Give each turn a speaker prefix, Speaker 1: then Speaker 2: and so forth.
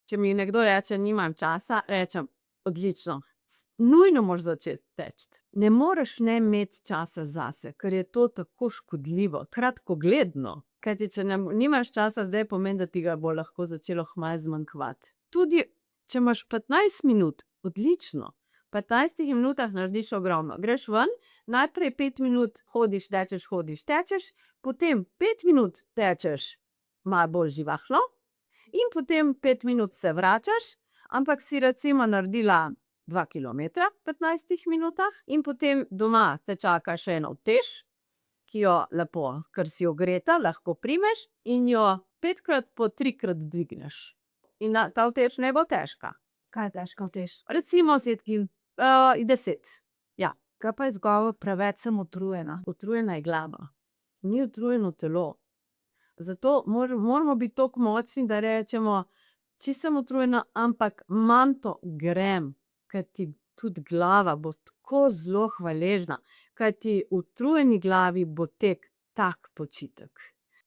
Speaker 1: Če mi nekdo reče, nimam časa, rečem, odlično, nujno moraš začeti teči. Ne moreš ne imeti časa zase, ker je to tako škodljivo, kratkogledno. Kajti, če nimaš časa zdaj, pomeni, da ti ga bo lahko začelo kmalu zmanjkovati. Tudi če imaš 15 minut, odlično. V 15 minutah narediš ogromno. Greš ven, najprej 5 minut hodiš, tečeš, potem 5 minut tečeš malo bolj živahno in potem 5 minut se vračaš, ampak si recimo naredila 2 kilometra v 15 minutah in potem doma te čaka še ena utež, ki jo lepo, ker si ogreta, lahko primeš in jo 5-krat po 3-krat dvigneš. In ta utež ne bo težka.
Speaker 2: Kaj je težka utež?
Speaker 1: Recimo 10 10. Ja.
Speaker 2: Kaj pa je izgovor, preveč sem utrujena?
Speaker 1: Utrujena je glava, ni utrujeno telo. Zato moramo biti toliko močni, da rečemo, čisto sem utrujena, ampak imam to, grem. Kajti tudi glava bo tako zelo hvaležna, kajti utrujeni glavi bo tek tak počitek.